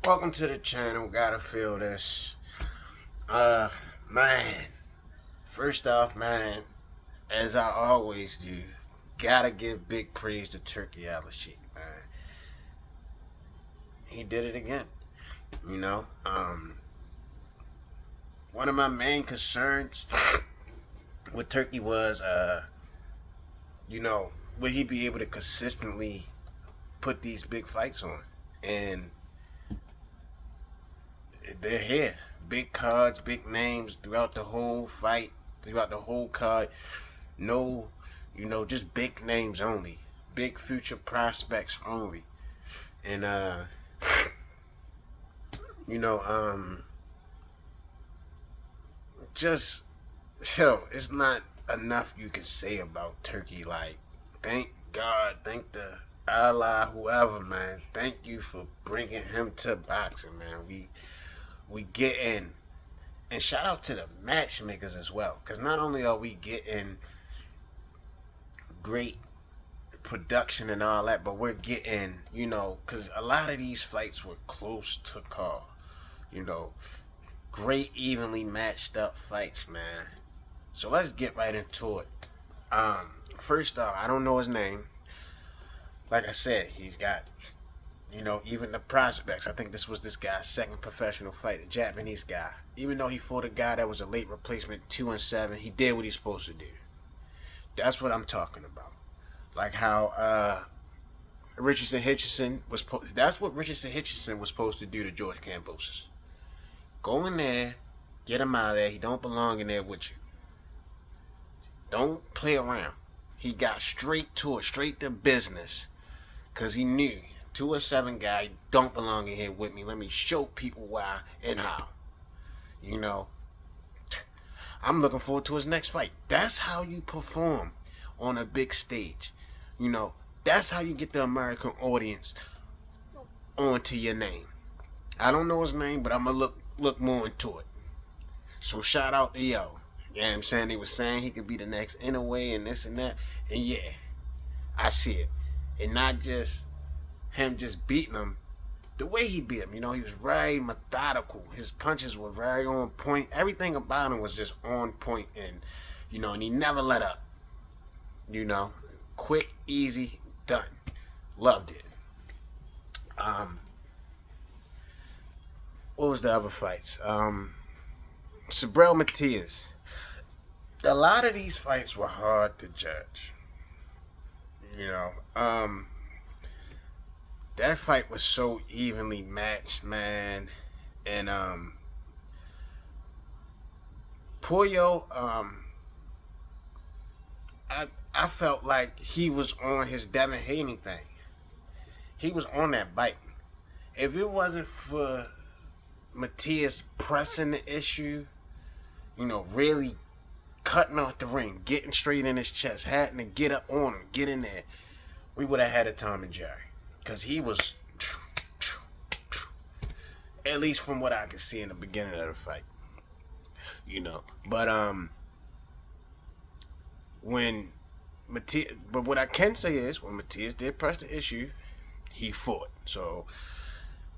Welcome to the channel. Gotta feel this. Man. First off, man, as I always do, gotta give big praise to Turkey Al-Sheikh, man. He did it again. You know, one of my main concerns with Turkey was, would he be able to consistently put these big fights on? And they're here. Big cards, big names throughout the whole fight, throughout the whole card. No, just big names only. Big future prospects only. And you know, just it's not enough you can say about Turkey. Like, thank God, thank the Allah, whoever, man. Thank you for bringing him to boxing, man. We get in, and shout out to the matchmakers as well, because not only are we getting great production and all that, but we're getting, because a lot of these fights were close to call, great evenly matched up fights, man. So let's get right into it. First off, I don't know his name. Like I said, he's got, even the prospects. I think this was this guy's second professional fight, a Japanese guy. Even though he fought a guy that was a late replacement, 2-7, he did what he's supposed to do. That's what I'm talking about. Like how Richardson Hitchison was. That's what Richardson Hitchison was supposed to do to George Kambosos. Go in there, get him out of there. He don't belong in there with you. Don't play around. He got straight to it, straight to business, cause he knew 2-7 guy don't belong in here with me. Let me show people why and how. I'm looking forward to his next fight. That's how you perform on a big stage. That's how you get the American audience onto your name. I don't know his name, but I'm gonna look more into it. So shout out to yo. You know what I'm saying? They was saying he could be the next Inouye and this and that. And yeah, I see it. And not just him just beating him. The way he beat him, he was very methodical. His punches were very on point. Everything about him was just on point, and and he never let up. Quick, easy, done. Loved it. What was the other fights? Subriel Matias. A lot of these fights were hard to judge. That fight was so evenly matched, man. And Pollo, I felt like he was on his Devin Haney thing. He was on that bite. If it wasn't for Matias pressing the issue, really cutting off the ring, getting straight in his chest, having to get up on him, get in there, we would have had a Tom and Jerry. Because he was, at least from what I could see in the beginning of the fight. But but what I can say is, when Matias did press the issue, he fought. So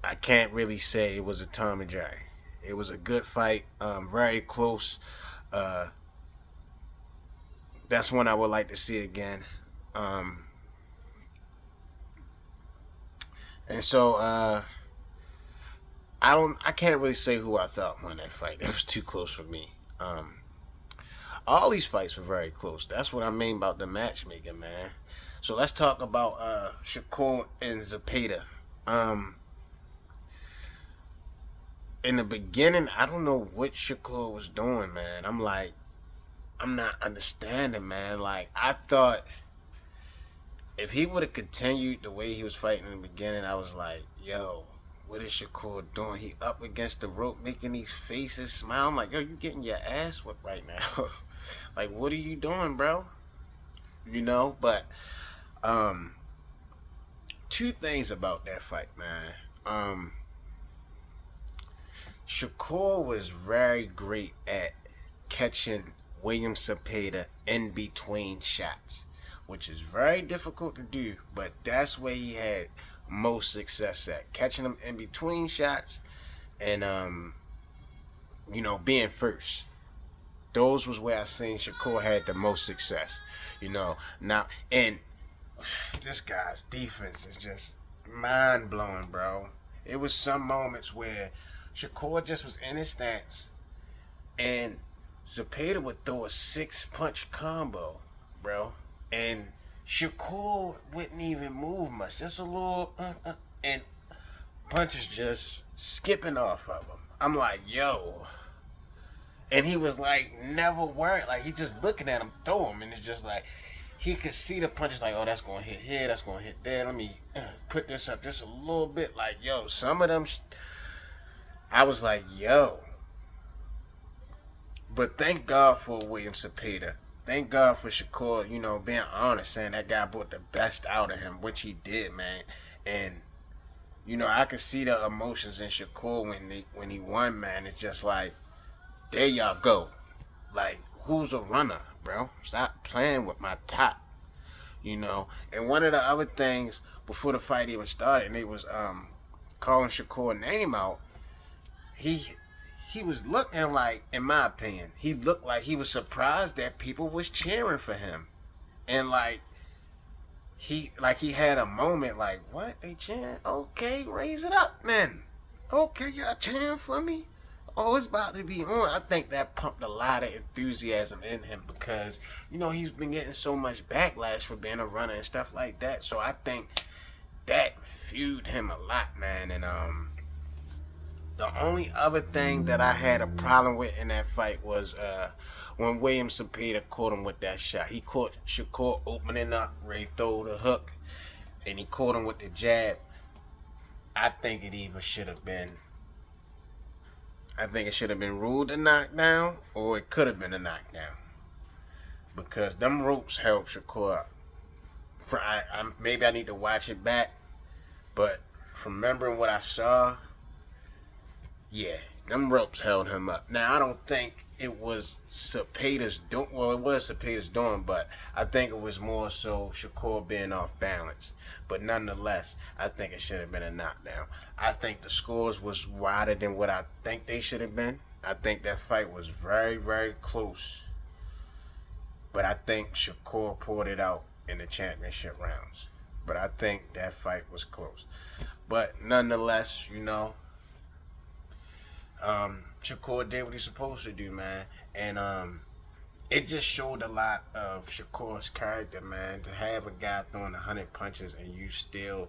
I can't really say it was a Tom and Jerry. It was a good fight, very close. That's one I would like to see again. And so I can't really say who I thought won that fight. It was too close for me. All these fights were very close. That's what I mean about the matchmaking, man. So let's talk about Shakur and Zepeda. In the beginning, I don't know what Shakur was doing, man. I'm not understanding, man. Like, I thought if he would have continued the way he was fighting in the beginning, I was like, yo, what is Shakur doing? He up against the rope making these faces, smile. I'm like, yo, you getting your ass whipped right now. Like, what are you doing, bro? But two things about that fight, man. Shakur was very great at catching William Zepeda in between shots, which is very difficult to do, but that's where he had most success at. Catching them in between shots and being first. Those was where I seen Shakur had the most success. Now, and this guy's defense is just mind blowing, bro. It was some moments where Shakur just was in his stance and Zepeda would throw a 6-punch combo, bro. And Shakur wouldn't even move much. Just a little and punches just skipping off of him. I'm like, yo. And he was like never worried. Like he just looking at him throw him, and it's just like he could see the punches like, oh, that's gonna hit here, that's gonna hit there. Let me put this up just a little bit. Like, yo, some of them I was like, yo. But thank God for William Zepeda. Thank God for Shakur, being honest, saying that guy brought the best out of him, which he did, man. And I could see the emotions in Shakur when he won, man. It's just like, there y'all go. Like, who's a runner, bro? Stop playing with my top. And one of the other things before the fight even started, and they was calling Shakur's name out, he was looking like, in my opinion, he looked like he was surprised that people was cheering for him. And he had a moment like, what? They cheering? Okay, raise it up, man. Okay, y'all cheering for me? Oh, it's about to be on. I think that pumped a lot of enthusiasm in him because, he's been getting so much backlash for being a runner and stuff like that. So I think that fueled him a lot, man. And the only other thing that I had a problem with in that fight was when William Zepeda caught him with that shot. He caught Shakur opening up, ready to throw the hook, and he caught him with the jab. I think it should have been ruled a knockdown, or it could have been a knockdown. Because them ropes held Shakur up. Maybe I need to watch it back, but from remembering what I saw, yeah, them ropes held him up. Now, I don't think it was Zepeda's doing. Well, it was Zepeda's doing, but I think it was more so Shakur being off balance. But nonetheless, I think it should have been a knockdown. I think the scores was wider than what I think they should have been. I think that fight was very, very close. But I think Shakur pulled it out in the championship rounds. But I think that fight was close. But nonetheless, Shakur did what he's supposed to do, man. And it just showed a lot of Shakur's character, man. To have a guy throwing 100 punches and you still,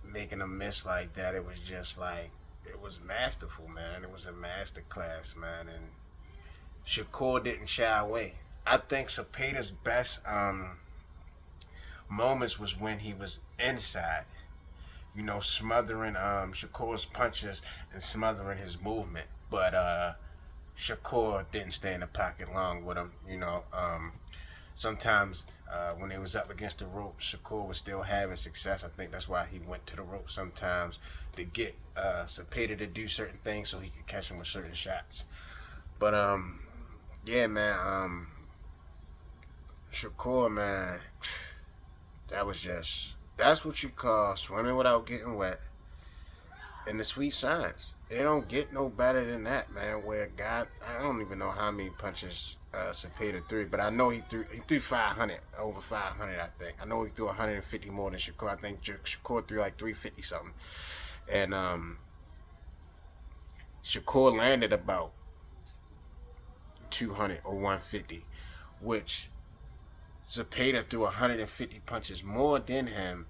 making a miss like that, it was just like, it was masterful, man. It was a masterclass, man. And Shakur didn't shy away. I think Zepeda's best moments was when he was inside, smothering Shakur's punches and smothering his movement. But Shakur didn't stay in the pocket long with him. Sometimes when they was up against the rope, Shakur was still having success. I think that's why he went to the rope sometimes to get Zepeda to do certain things so he could catch him with certain shots. But yeah, man, Shakur, man, that's what you call swimming without getting wet. And the sweet science. It don't get no better than that, man. Where God, I don't even know how many punches Zepeda threw, but I know he threw 500, over 500, I think. I know he threw 150 more than Shakur. I think Shakur threw like 350 something. And Shakur landed about 200 or 150, which Zepeda threw 150 punches more than him,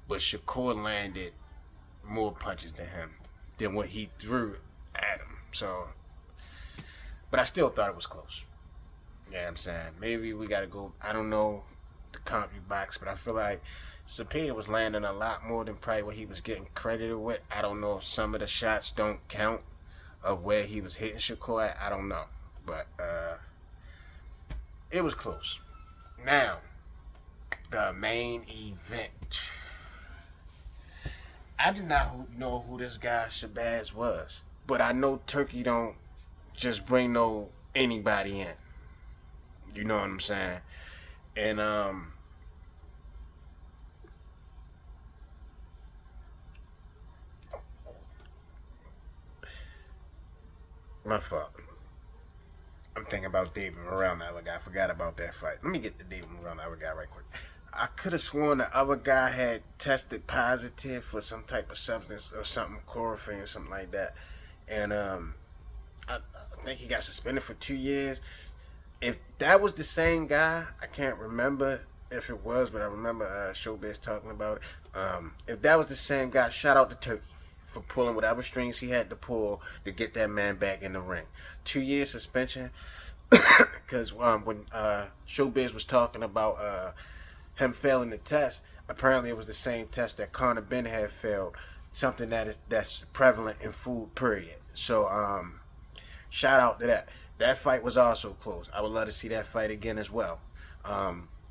but Shakur landed more punches than him than what he threw at him. So, but I still thought it was close. Yeah, I'm saying maybe we gotta go. I don't know the CompuBox, but I feel like Zepeda was landing a lot more than probably what he was getting credited with. I don't know if some of the shots don't count of where he was hitting Shakur at. I don't know, but it was close. Now, the main event. I did not know who this guy Sheeraz was, but I know Turkey don't just bring anybody in. You know what I'm saying? And My fault. I'm thinking about David Morrell, the other guy. I forgot about that fight. Let me get the David Morrell, the other guy, right quick. I could have sworn the other guy had tested positive for some type of substance or something, chlorophene or something like that. And I think he got suspended for 2 years. If that was the same guy, I can't remember if it was, but I remember Showbiz talking about it. If that was the same guy, shout out to Turkey for pulling whatever strings he had to pull to get that man back in the ring. 2 years suspension, because when Showbiz was talking about him failing the test, apparently it was the same test that Conor Ben had failed, something that's prevalent in food, period. So shout out to that. That fight was also close. I would love to see that fight again as well.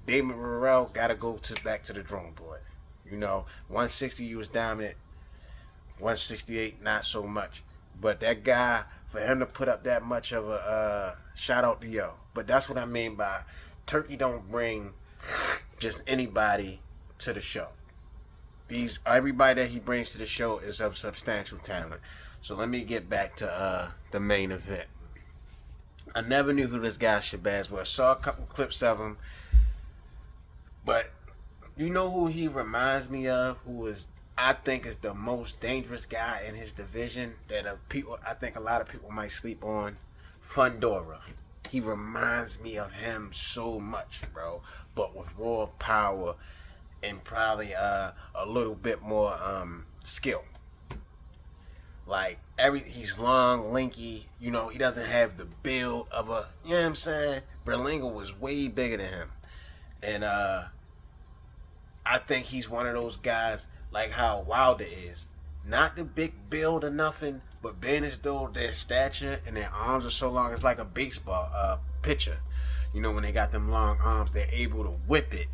David Morrell got to go back to the drawing board. 160 he was dominant. 168 not so much. But that guy, for him to put up that much of a shout out to yo. But that's what I mean by Turkey don't bring just anybody to the show. Everybody that he brings to the show is of substantial talent. So let me get back to the main event. I never knew who this guy Sheeraz was. Saw a couple clips of him, but you know who he reminds me of? I think is the most dangerous guy in his division that I think a lot of people might sleep on. Fundora. He reminds me of him so much, bro. But with raw power and probably a little bit more skill. Like he's long, lanky. He doesn't have the build of a. You know what I'm saying? Berlanga was way bigger than him, and I think he's one of those guys like how Wilder is. Not the big build or nothing, but being as though their stature and their arms are so long, it's like a baseball pitcher. When they got them long arms, they're able to whip it.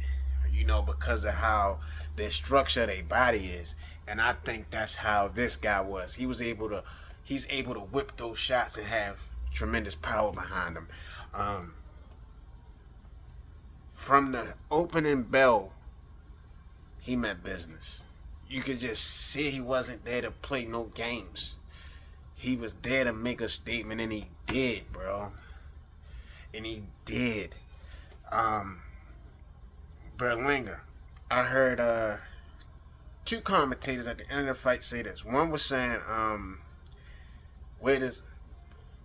Because of how their structure, their body is. And I think that's how this guy was. He's able to whip those shots and have tremendous power behind him. From the opening bell, he meant business. You could just see he wasn't there to play no games. He was there to make a statement, and he did, bro. And he did. Berlanga. I heard two commentators at the end of the fight say this. One was saying, where does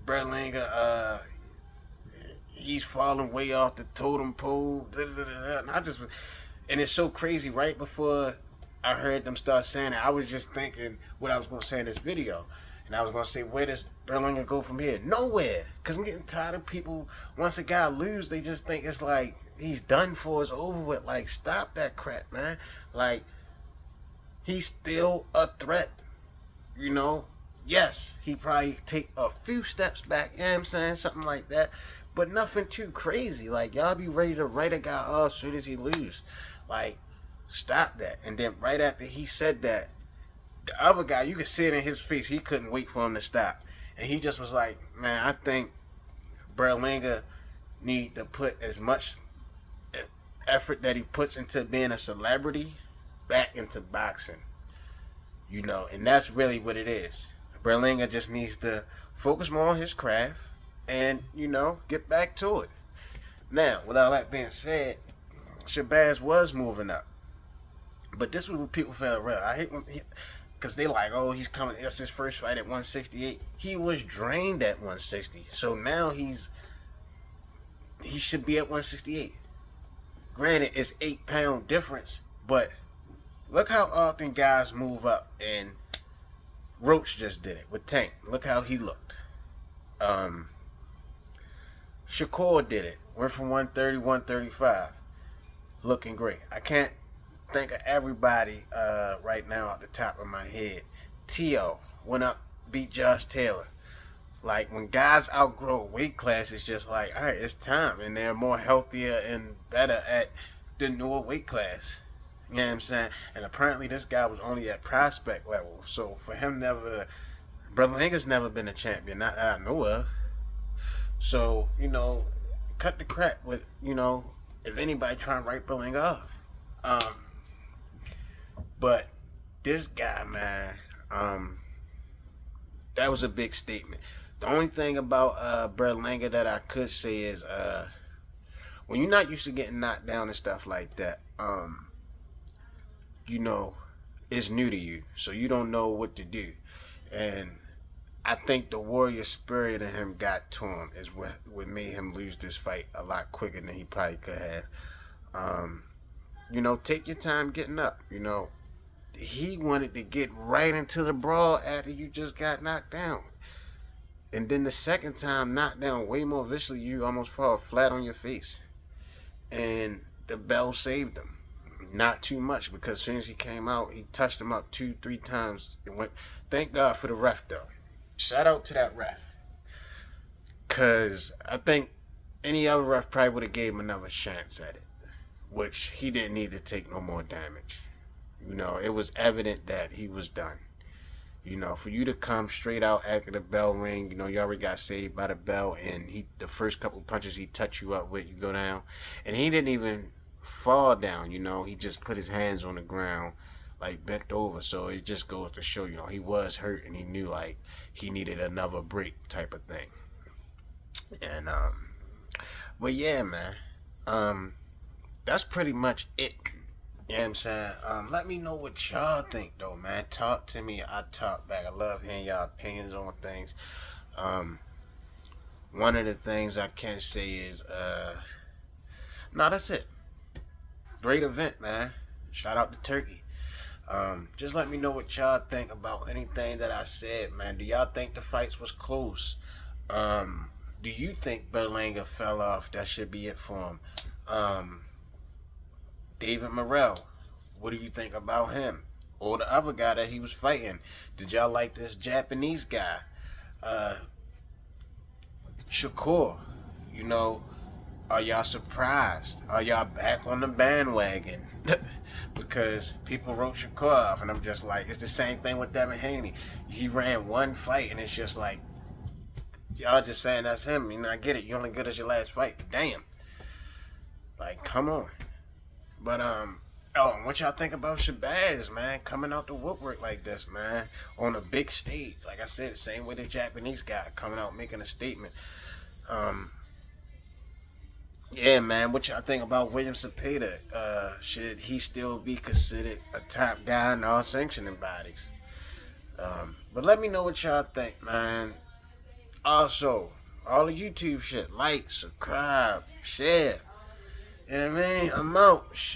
Berlanga, he's falling way off the totem pole. And it's so crazy. Right before I heard them start saying it, I was just thinking what I was going to say in this video. And I was going to say, where does Berlanga go from here? Nowhere. Because I'm getting tired of people, once a guy loses, they just think it's like, he's done for, it's over with. Like, stop that crap, man. Like, he's still a threat. Yes, he probably take a few steps back, you know what I'm saying? Something like that. But nothing too crazy. Like, y'all be ready to write a guy off as soon as he lose. Like, stop that. And then right after he said that, the other guy, you could see it in his face, he couldn't wait for him to stop. And he just was like, man, I think Berlanga need to put as much effort that he puts into being a celebrity back into boxing. And that's really what it is. Berlanga just needs to focus more on his craft and, get back to it. Now, with all that being said, Sheeraz was moving up. But this was what people felt real. I hate when because they like, oh, he's coming. That's his first fight at 168. He was drained at 160. So now he should be at 168. Granted, it's 8-pound difference, but look how often guys move up, and Roach just did it with Tank. Look how he looked. Shakur did it. Went from 130, 135. Looking great. I can't think of everybody right now at the top of my head. T.O. went up, beat Josh Taylor. Like, when guys outgrow weight class, it's just like, all right, it's time. And they're more healthier and better at the newer weight class. You know what I'm saying? And apparently this guy was only at prospect level. So for him Berlanga's never been a champion, not that I know of. So, cut the crap with, if anybody trying to write Berlanga off. But this guy, man, that was a big statement. The only thing about Berlanga that I could say is when you're not used to getting knocked down and stuff like that, you know, it's new to you, so you don't know what to do. And I think the warrior spirit in him got to him is what made him lose this fight a lot quicker than he probably could have. You know, take your time getting up. You know, he wanted to get right into the brawl after you just got knocked down. And then the second time, knocked down way more viciously, you almost fall flat on your face. And the bell saved him. Not too much, because as soon as he came out, he touched him up 2-3 times. And went. Thank God for the ref, though. Shout out to that ref. Because I think any other ref probably would have gave him another chance at it. Which he didn't need to take no more damage. You know, it was evident that he was done. You know, for you to come straight out after the bell ring, you know, you already got saved by the bell, and the first couple punches he touched you up with, you go down. And he didn't even fall down, you know, he just put his hands on the ground, like bent over. So it just goes to show, you know, he was hurt and he knew like he needed another break type of thing. And but yeah, man, that's pretty much it. You know what I'm saying? Let me know what y'all think though, man. Talk to me, I talk back. I love hearing y'all opinions on things. One of the things I can say is no, that's it. Great event, man. Shout out to Turkey. Just let me know what y'all think about anything that I said, man. Do y'all think the fights was close? Do you think Berlanga fell off? That should be it for him. David Morrell, what do you think about him? Or the other guy that he was fighting? Did y'all like this Japanese guy? Shakur, you know, are y'all surprised? Are y'all back on the bandwagon? Because people wrote Shakur off, and I'm just like, it's the same thing with Devin Haney. He ran one fight, and it's just like, y'all just saying that's him. You know, I get it. You only good as your last fight. Damn. Like, come on. But, oh, what y'all think about Sheeraz, man? Coming out the woodwork like this, man. On a big stage. Like I said, same way the Japanese guy coming out making a statement. Yeah, man, what y'all think about William Cepeda? Should he still be considered a top guy in all sanctioning bodies? But let me know what y'all think, man. Also, all the YouTube shit, like, subscribe, share. You know what I mean? I'm out.